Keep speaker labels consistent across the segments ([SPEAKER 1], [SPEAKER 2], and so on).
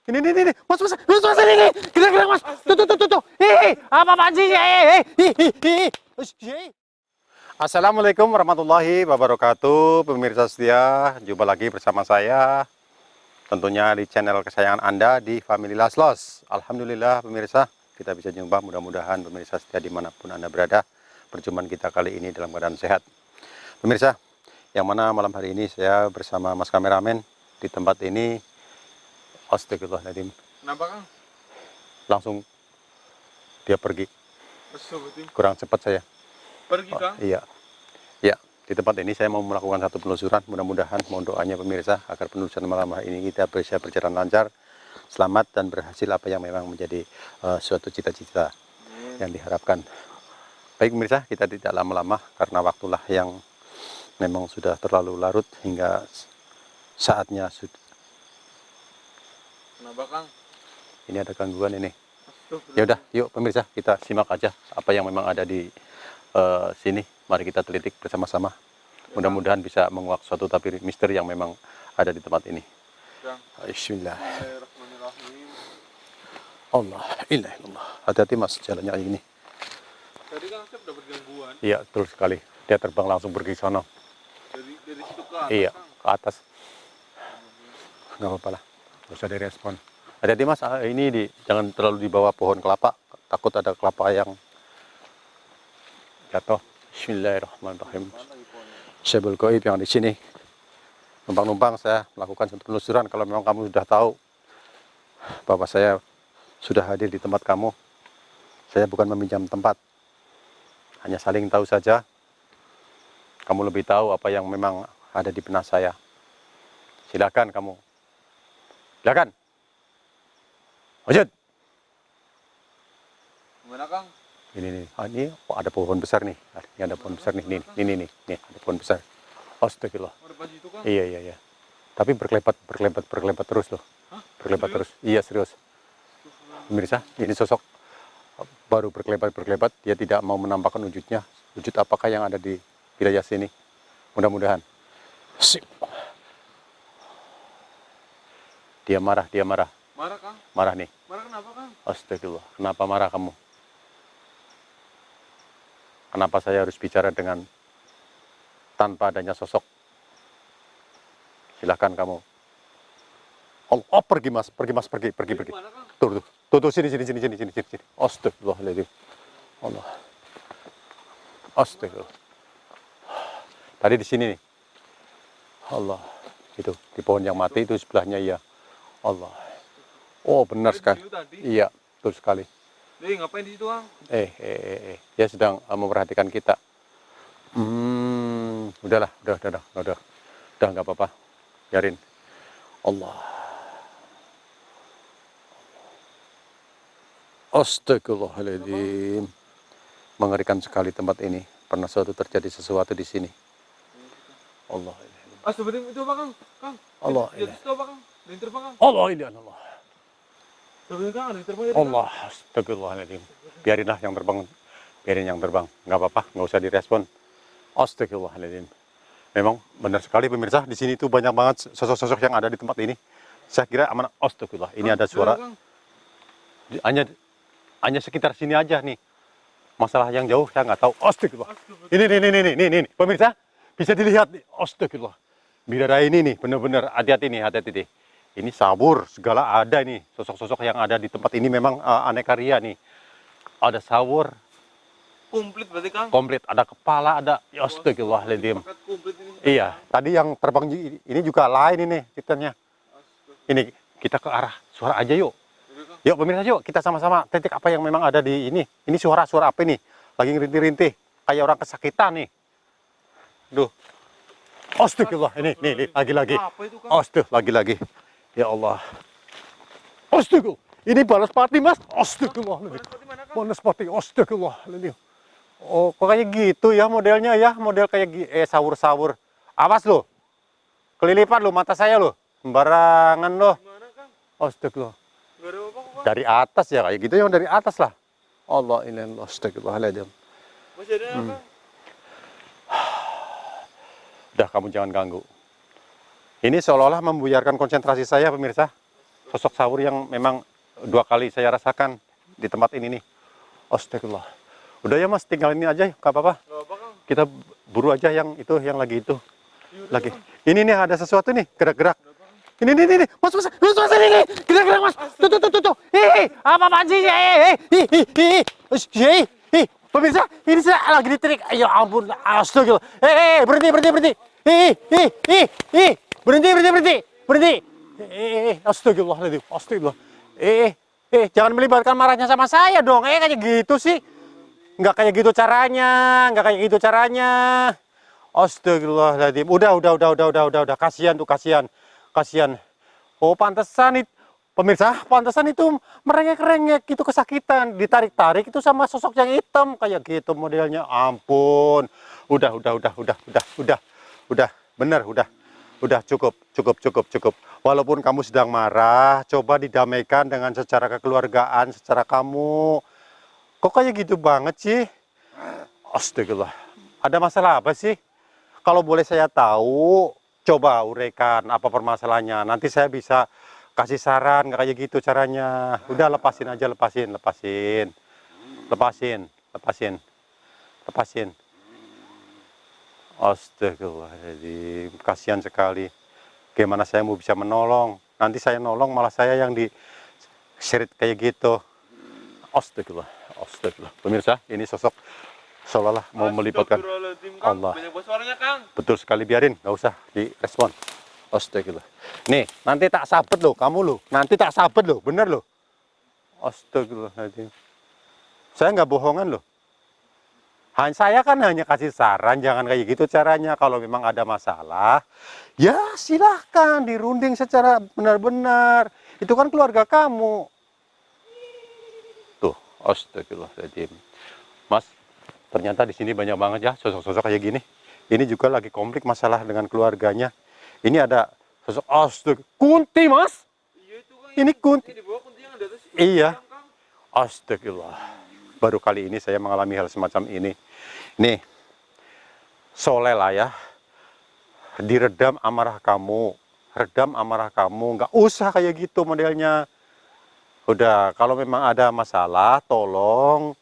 [SPEAKER 1] Ini, mas, ini, gerak, mas, tuh, apaan sih, Assalamualaikum warahmatullahi wabarakatuh, pemirsa setia, jumpa lagi bersama saya, tentunya di channel kesayangan Anda di Family Laslos. Alhamdulillah pemirsa, kita bisa jumpa, mudah-mudahan pemirsa setia dimanapun Anda berada, perjumpaan kita kali ini dalam keadaan sehat. Pemirsa, yang mana malam hari ini saya bersama mas kameramen di tempat ini. Astagfirullahaladzim.
[SPEAKER 2] Kenapa, Kang?
[SPEAKER 1] Langsung dia pergi. Kurang cepat saya.
[SPEAKER 2] Pergi, Kang?
[SPEAKER 1] Iya. Ya, di tempat ini saya mau melakukan satu penelusuran. Mudah-mudahan mohon doanya pemirsa agar penelusuran malam hari ini kita bisa berjalan lancar, selamat dan berhasil apa yang memang menjadi suatu cita-cita yang diharapkan. Baik pemirsa, kita tidak lama-lama karena waktulah yang memang sudah terlalu larut hingga saatnya sudah.
[SPEAKER 2] Kenapa, Kang?
[SPEAKER 1] Ini ada gangguan ini. Ya udah, yuk pemirsa, kita simak aja apa yang memang ada di sini. Mari kita telitik bersama-sama. Mudah-mudahan bisa menguak suatu tabir misteri yang memang ada di tempat ini. Bismillah. Allah, illallah. Hati-hati mas, jalannya kayak gini.
[SPEAKER 2] Tadi kan saya dapat gangguan.
[SPEAKER 1] Iya, betul sekali. Dia terbang langsung pergi ke sana.
[SPEAKER 2] Dari situ ke atas,
[SPEAKER 1] Iya,
[SPEAKER 2] Kang.
[SPEAKER 1] ke atas. Nggak apa-apa lah. Nggak usah direspon. Hati-hati mas, ini jangan terlalu di bawah pohon kelapa. Takut ada kelapa yang jatuh. Bismillahirrahmanirrahim. Syabul Goib yang di sini. Numpang-numpang saya melakukan satu penelusuran. Kalau memang kamu sudah tahu bahwa saya sudah hadir di tempat kamu, saya bukan meminjam tempat. Hanya saling tahu saja. Kamu lebih tahu apa yang memang ada di benak saya. Silakan kamu. Silakan. Lanjut.
[SPEAKER 2] Gimana, Kang?
[SPEAKER 1] Ini ada pohon besar nih. Ini ada pohon besar nih. Nih, ada pohon besar. Astagfirullah.
[SPEAKER 2] Ada baju itu, Kang?
[SPEAKER 1] Iya. Tapi berkelebat terus loh.
[SPEAKER 2] Hah?
[SPEAKER 1] Berkelebat
[SPEAKER 2] Serius?
[SPEAKER 1] terus. Iya, serius. Pemirsa, ini sosok baru berkelebat. Dia tidak mau menampakkan wujudnya. Wujud apakah yang ada di wilayah sini. Mudah-mudahan. Sip. Dia marah.
[SPEAKER 2] Marah, Kang?
[SPEAKER 1] Marah nih.
[SPEAKER 2] Marah kenapa, Kang?
[SPEAKER 1] Astagfirullah. Kenapa marah kamu? Kenapa saya harus bicara dengan tanpa adanya sosok? Silahkan kamu. Oh, pergi mas, pergi.
[SPEAKER 2] Mana, Kang?
[SPEAKER 1] Tuh, sini. Astagfirullahaladzim. Allah. Astagfirullah. Tadi di sini nih. Allah. Itu, di pohon yang mati itu sebelahnya ya. Allah. Oh, benar sekali. Iya, betul sekali.
[SPEAKER 2] Ngapain di situ, Kang?
[SPEAKER 1] Dia sedang memperhatikan kita. Udahlah, udah nggak apa-apa. Biarin. Allah. Astagfirullahaladzim. Mengerikan sekali tempat ini. Pernah suatu terjadi sesuatu di sini. Allah.
[SPEAKER 2] Sebenarnya itu apa, Kang? Kang?
[SPEAKER 1] Allah.
[SPEAKER 2] Di atas itu apa, Kang? Ada yang terbang, Kang?
[SPEAKER 1] Allah.
[SPEAKER 2] Sebenarnya, Kang, ada yang terbang.
[SPEAKER 1] Allah. Astagfirullahaladzim. Biarin yang terbang. Nggak apa-apa, nggak usah direspon. Astagfirullahaladzim. Memang benar sekali pemirsa, di sini tuh banyak banget sosok-sosok yang ada di tempat ini. Saya kira aman. Astagfirullah. Ini ada suara. Hanya sekitar sini aja nih. Masalah yang jauh saya nggak tahu. Astagfirullah. Ini pemirsa bisa dilihat nih. Astagfirullah. Bidadari ini nih benar-benar hati-hati nih. Ini sawur segala ada nih. Sosok-sosok yang ada di tempat ini memang aneka ria nih. Ada sawur.
[SPEAKER 2] Komplit berarti, Kang?
[SPEAKER 1] Komplit, ada kepala, ada. Astagfirullahaladzim.
[SPEAKER 2] Komplit ini.
[SPEAKER 1] Iya, tadi yang terbang ini juga lain ini ceritanya. Ini kita ke arah suara aja yuk. Yuk pemirsa yuk, kita sama-sama titik apa yang memang ada di ini. Ini suara apa ini? Lagi ngerintih-rintih, kayak orang kesakitan nih. Duh. Astagfirullah, ini lagi-lagi. Astagfirullah, lagi-lagi. Ya Allah. Astagfirullah. Ini balas pati mas. Astagfirullah. Balas pati. Astagfirullah. Oh, kok kayak gitu ya modelnya ya, model kayak sawur-sawur. Awas lo, kelilipan lo mata saya lo, sembarangan lo. Astagfirullah. Dari atas ya kayak gitu, yang dari atas lah. Allah ini astagfirullahaladzim.
[SPEAKER 2] Masih ada apa?
[SPEAKER 1] Udah, kamu jangan ganggu. Ini seolah-olah membuyarkan konsentrasi saya pemirsa. sosok sahur yang memang 2 kali saya rasakan di tempat ini nih. Astagfirullah. Udah ya Mas, tinggal ini aja, nggak apa-apa.
[SPEAKER 2] Nggak apa Kang.
[SPEAKER 1] Kita buru aja yang itu, yang lagi itu.
[SPEAKER 2] Yaudah,
[SPEAKER 1] Lagi.
[SPEAKER 2] Kang.
[SPEAKER 1] Ini nih ada sesuatu nih, gerak-gerak.
[SPEAKER 2] Nggak apa, Kang.
[SPEAKER 1] Ini. Mas, ini. Gerak-gerak, Mas. Tuh. Apa-apaan sih? Pemirsa, ini saya lagi diterik. Ya ampun, astagfirullah. Berhenti. Berhenti. Astagfirullah. Jangan melibatkan marahnya sama saya dong. Kayak gitu sih. Nggak kayak gitu caranya. Astagfirullahaladzim. Udah. Kasihan. Oh, pantesan itu. Pemirsa, pantesan itu merengek-rengek gitu, kesakitan. Ditarik-tarik itu sama sosok yang hitam. Kayak gitu modelnya. Ampun. Udah. Bener. Udah, cukup. Walaupun kamu sedang marah, coba didamaikan dengan secara kekeluargaan, secara kamu. Kok kayak gitu banget sih? Astagfirullah. Ada masalah apa sih? Kalau boleh saya tahu, coba uraikan apa permasalahannya. Nanti saya bisa kasih saran, nggak kayak gitu caranya. Udah lepasin aja, lepasin. Astagfirullahaladzim, kasihan sekali. Gimana saya mau bisa menolong? Nanti saya nolong malah saya yang diseret kayak gitu. Astagfirullah. Pemirsa, ini sosok seolah-olah mau melibatkan
[SPEAKER 2] Astagfirullahaladzim, Kang.
[SPEAKER 1] Allah.
[SPEAKER 2] Banyak banget suaranya, Kang.
[SPEAKER 1] Betul sekali, biarin, nggak usah direspon. Astagfirullah. Nih, nanti tak sabet loh, kamu loh. Nanti tak sabet loh, bener loh. Astagfirullahaladzim. Saya nggak bohongan loh. Saya kan hanya kasih saran, jangan kayak gitu caranya. Kalau memang ada masalah, ya silahkan dirunding secara benar-benar. Itu kan keluarga kamu. Tuh, astagfirullahaladzim. Mas, ternyata di sini banyak banget ya sosok-sosok kayak gini. Ini juga lagi konflik masalah dengan keluarganya. Ini ada sosok Kunti, Mas.
[SPEAKER 2] Iya itu, Kang.
[SPEAKER 1] Ini Kunti.
[SPEAKER 2] Di bawah kunti yang ada atas.
[SPEAKER 1] Iya.
[SPEAKER 2] Kang.
[SPEAKER 1] Astagfirullah. Baru kali ini saya mengalami hal semacam ini. Nih, soleh lah ya. Diredam amarah kamu. Nggak usah kayak gitu modelnya. Udah, kalau memang ada masalah, tolong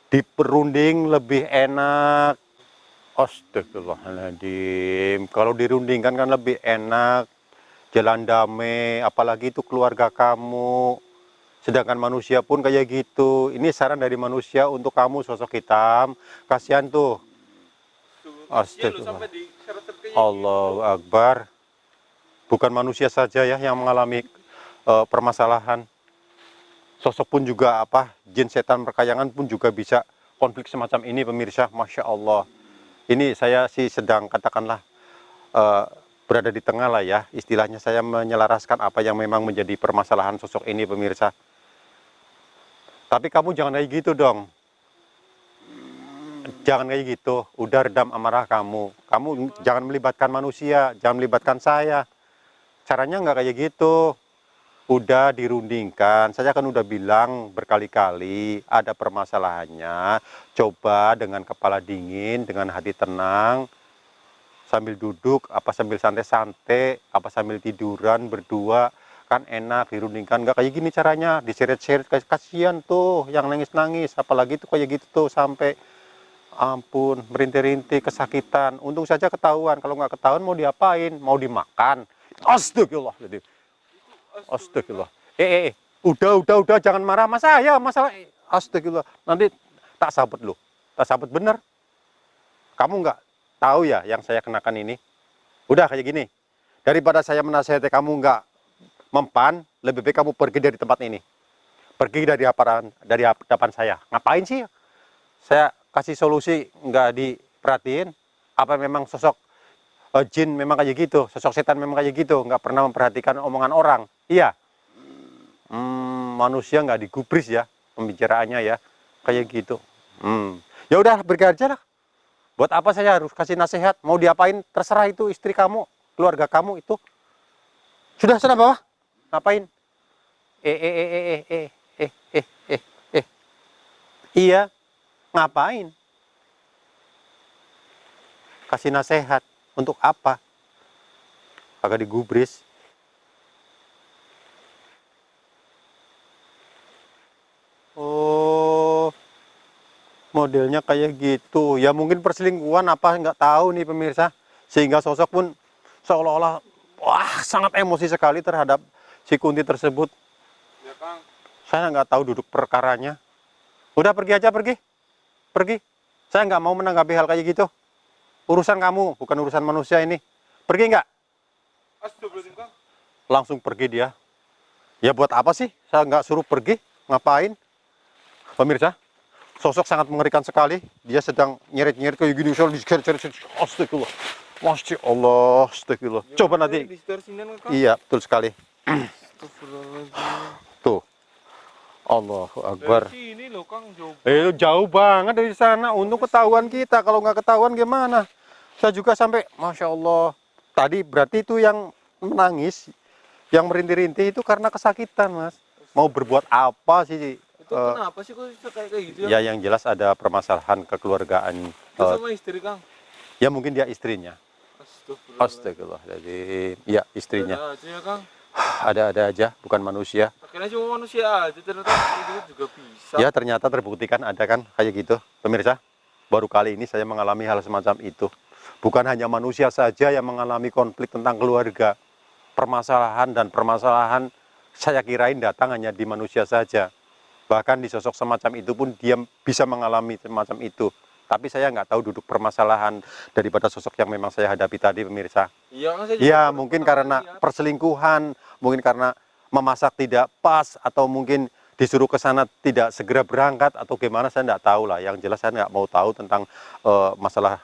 [SPEAKER 1] diperunding lebih enak. Astagfirullahaladzim. Kalau dirundingkan kan lebih enak. Jalan damai, apalagi itu keluarga kamu. Sedangkan manusia pun kayak gitu. Ini saran dari manusia untuk kamu, sosok hitam. Kasihan tuh.
[SPEAKER 2] Iya lu sampai di seret-seret kayak
[SPEAKER 1] Allahu Akbar. Bukan manusia saja ya yang mengalami permasalahan. Sosok pun juga jin setan perkayangan pun juga bisa konflik semacam ini, pemirsa. Masya Allah. Ini saya sih sedang katakanlah berada di tengah lah ya. Istilahnya saya menyelaraskan apa yang memang menjadi permasalahan sosok ini, pemirsa. Tapi kamu jangan kayak gitu dong. Jangan kayak gitu. Udah redam amarah kamu. Kamu jangan melibatkan manusia, jangan melibatkan saya. Caranya nggak kayak gitu. Udah dirundingkan. Saya kan udah bilang berkali-kali ada permasalahannya. Coba dengan kepala dingin, dengan hati tenang, sambil duduk, sambil santai-santai, sambil tiduran berdua. Kan enak dirundingkan, nggak kayak gini caranya, diseret-seret, kasihan tuh yang nangis-nangis, apalagi tuh kayak gitu tuh sampai ampun merintih-rintih kesakitan. Untung saja ketahuan, kalau nggak ketahuan mau diapain, mau dimakan. Astagfirullah. Astagfirullah. Udah, jangan marah sama saya, masalah astagfirullah. Nanti tak sabet bener. Kamu nggak tahu ya yang saya kenakan ini. Udah kayak gini, daripada saya menasihati kamu nggak mempan, lebih baik kamu pergi dari tempat ini. Pergi dari hadapan saya. Ngapain sih? Saya kasih solusi nggak diperhatiin. Apa memang sosok jin memang kayak gitu? Sosok setan memang kayak gitu? Nggak pernah memperhatikan omongan orang? Iya. Manusia nggak digubris ya pembicaraannya ya. Kayak gitu. Ya udah pergi aja lah. Buat apa saya harus kasih nasihat? Mau diapain? Terserah itu istri kamu, keluarga kamu itu. Sudah sana bawah. Ngapain? Iya, ngapain? Kasih nasihat untuk apa? Agak digubris. modelnya kayak gitu. Ya mungkin perselingkuhan apa nggak tahu nih pemirsa. Sehingga sosok pun seolah-olah wah sangat emosi sekali terhadap si Kunti tersebut.
[SPEAKER 2] Ya Kang.
[SPEAKER 1] Saya nggak tahu duduk perkaranya. Udah pergi aja, pergi. Pergi. Saya nggak mau menanggapi hal kayak gitu. Urusan kamu, bukan urusan manusia ini. Pergi nggak?
[SPEAKER 2] Astagfirullahaladzim Kang.
[SPEAKER 1] Langsung pergi dia. Ya buat apa sih? Saya nggak suruh pergi. Ngapain? Pemirsa, sosok sangat mengerikan sekali. Dia sedang nyeret-nyeret kayak gini. Astagfirullah. Masya Allah. Astagfirullah. Coba nanti.
[SPEAKER 2] Di sekitar sini Kang.
[SPEAKER 1] Iya, betul sekali.
[SPEAKER 2] Astagfirullahaladzim.
[SPEAKER 1] Tuh. Allahu Akbar.
[SPEAKER 2] Dari sini loh Kang, jauh.
[SPEAKER 1] Jauh banget dari sana. Untung ketahuan kita. Kalau nggak ketahuan gimana? Saya juga sampai, Masya Allah. Tadi berarti itu yang menangis, yang merintih-rintih itu karena kesakitan, Mas. Mau berbuat apa sih?
[SPEAKER 2] Itu kenapa sih kok bisa kayak gitu
[SPEAKER 1] Ya yang jelas ada permasalahan kekeluargaan.
[SPEAKER 2] Itu sama istri Kang.
[SPEAKER 1] Ya mungkin dia istrinya.
[SPEAKER 2] Astagfirullah.
[SPEAKER 1] Astagfirullah. Jadi ya istrinya.
[SPEAKER 2] Ada aja ya Kang.
[SPEAKER 1] Ada-ada aja, bukan manusia.
[SPEAKER 2] Akhirnya cuma manusia aja ternyata itu juga bisa.
[SPEAKER 1] Ya ternyata terbuktikan ada kan kayak gitu. Pemirsa, baru kali ini saya mengalami hal semacam itu. Bukan hanya manusia saja yang mengalami konflik tentang keluarga. Permasalahan dan permasalahan saya kirain datang hanya di manusia saja. Bahkan di sosok semacam itu pun dia bisa mengalami semacam itu. Tapi saya nggak tahu duduk permasalahan daripada sosok yang memang saya hadapi tadi, pemirsa.
[SPEAKER 2] Iya, kan saya juga
[SPEAKER 1] Ya
[SPEAKER 2] pernah
[SPEAKER 1] mungkin karena
[SPEAKER 2] lihat.
[SPEAKER 1] perselingkuhan, mungkin karena memasak tidak pas, atau mungkin disuruh ke sana tidak segera berangkat, atau gimana saya nggak tahu lah. Yang jelas saya nggak mau tahu tentang masalah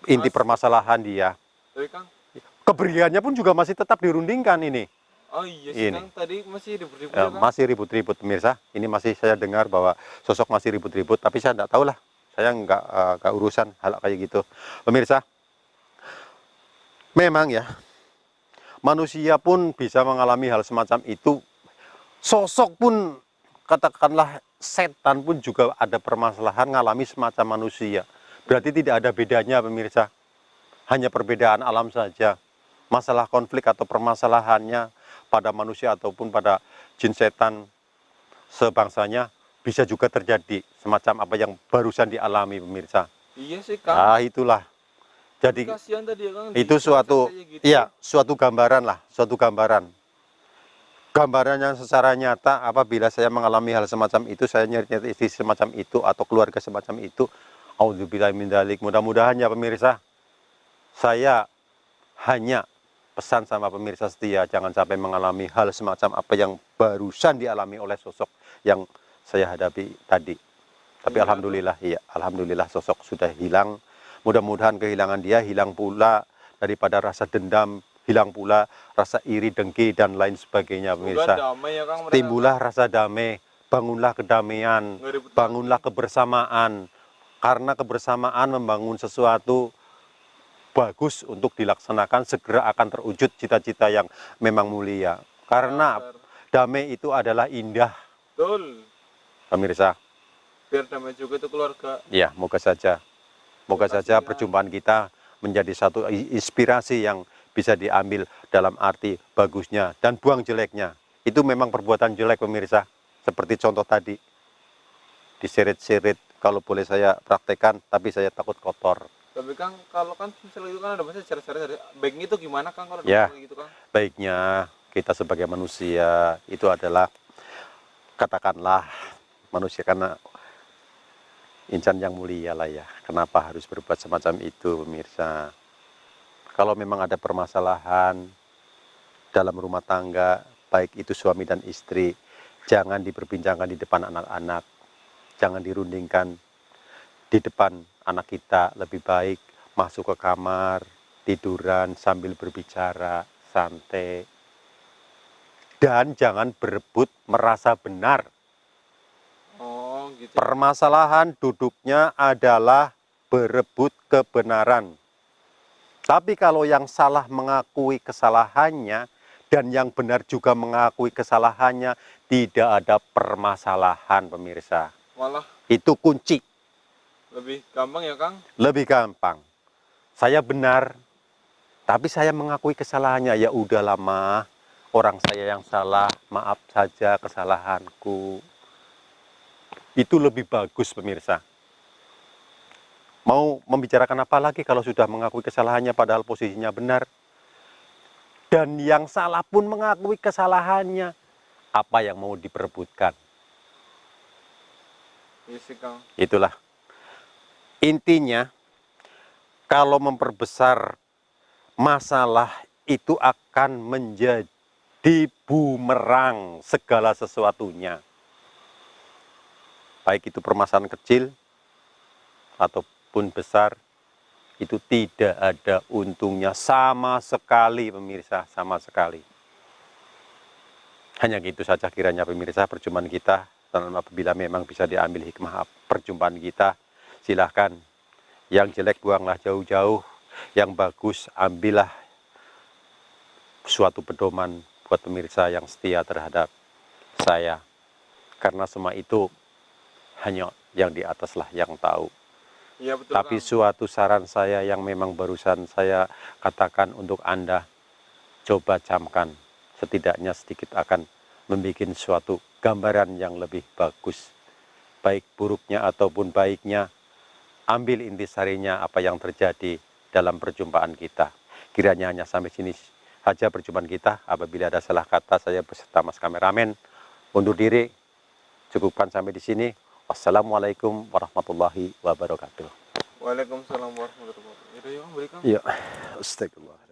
[SPEAKER 1] inti permasalahan dia.
[SPEAKER 2] Tapi Kang,
[SPEAKER 1] Keberliannya pun juga masih tetap dirundingkan ini.
[SPEAKER 2] oh iya sih
[SPEAKER 1] Ini.
[SPEAKER 2] Kang, tadi masih ribut-ribut
[SPEAKER 1] Ya,
[SPEAKER 2] ya Kang.
[SPEAKER 1] masih ribut-ribut pemirsa. Ini masih saya dengar bahwa sosok masih ribut-ribut, tapi saya nggak tahu lah. Saya nggak urusan hal kayak gitu. Pemirsa, memang ya, manusia pun bisa mengalami hal semacam itu. Sosok pun, katakanlah setan pun juga ada permasalahan ngalami semacam manusia. Berarti tidak ada bedanya pemirsa. Hanya perbedaan alam saja. Masalah konflik atau permasalahannya pada manusia ataupun pada jin setan sebangsanya bisa juga terjadi semacam apa yang barusan dialami pemirsa.
[SPEAKER 2] Iya sih Kang.
[SPEAKER 1] Ah itulah. Jadi
[SPEAKER 2] Kasihan tadi ya Kang.
[SPEAKER 1] itu suatu
[SPEAKER 2] kayak gitu.
[SPEAKER 1] iya, suatu gambaran lah, suatu gambaran. Gambaran yang secara nyata apabila saya mengalami hal semacam itu, saya nyari-nyari istri semacam itu atau keluarga semacam itu. Auzubillahi min dzalik. Mudah-mudahan ya pemirsa, saya hanya pesan sama pemirsa setia, jangan sampai mengalami hal semacam apa yang barusan dialami oleh sosok yang saya hadapi tadi. Tapi
[SPEAKER 2] Iya,
[SPEAKER 1] alhamdulillah, iya, alhamdulillah sosok sudah hilang. Mudah-mudahan kehilangan dia hilang pula daripada rasa dendam, hilang pula rasa iri, dengki dan lain sebagainya,
[SPEAKER 2] Semoga
[SPEAKER 1] pemirsa.
[SPEAKER 2] damai ya Kang. mereka.
[SPEAKER 1] Timbullah rasa damai, bangunlah kedamaian,
[SPEAKER 2] Nggak ribut
[SPEAKER 1] bangunlah kebersamaan. Karena kebersamaan membangun sesuatu bagus untuk dilaksanakan, segera akan terwujud cita-cita yang memang mulia. Karena
[SPEAKER 2] Benar.
[SPEAKER 1] damai itu adalah indah,
[SPEAKER 2] Betul.
[SPEAKER 1] pemirsa.
[SPEAKER 2] Biar damai juga itu keluarga.
[SPEAKER 1] Ya, moga saja. Moga
[SPEAKER 2] Terima
[SPEAKER 1] saja
[SPEAKER 2] kasih, ya.
[SPEAKER 1] perjumpaan kita menjadi satu inspirasi yang bisa diambil dalam arti bagusnya dan buang jeleknya. Itu memang perbuatan jelek, pemirsa. Seperti contoh tadi, diseret-seret, kalau boleh saya praktekkan, tapi saya takut kotor.
[SPEAKER 2] Tapi Kang, kalau kan misalnya itu kan ada bahasa cara-cara baiknya itu gimana Kang kalau
[SPEAKER 1] Ya.
[SPEAKER 2] kayak gitu Kang?
[SPEAKER 1] Baiknya kita sebagai manusia itu adalah, katakanlah manusia karena insan yang mulia lah ya. Kenapa harus berbuat semacam itu, pemirsa? Kalau memang ada permasalahan dalam rumah tangga, baik itu suami dan istri, jangan diperbincangkan di depan anak-anak, jangan dirundingkan di depan anak kita. Lebih baik masuk ke kamar, tiduran sambil berbicara, santai. Dan jangan berebut merasa benar.
[SPEAKER 2] Oh, gitu.
[SPEAKER 1] Permasalahan duduknya adalah berebut kebenaran. Tapi kalau yang salah mengakui kesalahannya dan yang benar juga mengakui kesalahannya, tidak ada permasalahan, pemirsa.
[SPEAKER 2] Malah
[SPEAKER 1] Itu kunci,
[SPEAKER 2] lebih gampang ya Kang?
[SPEAKER 1] lebih gampang. Saya benar, tapi saya mengakui kesalahannya. Ya udah lama, orang saya yang salah, maaf saja kesalahanku. Itu lebih bagus pemirsa. Mau membicarakan apa lagi kalau sudah mengakui kesalahannya padahal posisinya benar. Dan yang salah pun mengakui kesalahannya. Apa yang mau diperebutkan?
[SPEAKER 2] Iya sih Kang.
[SPEAKER 1] Itulah. Intinya, kalau memperbesar masalah itu akan menjadi bumerang segala sesuatunya. Baik itu permasalahan kecil ataupun besar, itu tidak ada untungnya sama sekali pemirsa, sama sekali. Hanya gitu saja kiranya pemirsa perjumpaan kita, dan apabila memang bisa diambil hikmah perjumpaan kita, silahkan. Yang jelek buanglah jauh-jauh, yang bagus ambillah suatu pedoman buat pemirsa yang setia terhadap saya. Karena semua itu hanya yang di ataslah yang tahu.
[SPEAKER 2] Iya betul
[SPEAKER 1] Tapi
[SPEAKER 2] Kang.
[SPEAKER 1] suatu saran saya yang memang barusan saya katakan untuk Anda, coba camkan. Setidaknya sedikit akan membuat suatu gambaran yang lebih bagus. Baik buruknya ataupun baiknya, ambil intisarinya apa yang terjadi dalam perjumpaan kita. Kiranya hanya sampai sini saja perjumpaan kita. Apabila ada salah kata, saya beserta mas kameramen undur diri. Cukupkan sampai di sini. Wassalamualaikum warahmatullahi wabarakatuh.
[SPEAKER 2] Waalaikumsalam warahmatullahi wabarakatuh. Yaudah yuk Kang, beri Kang.
[SPEAKER 1] Ya, astagfirullah.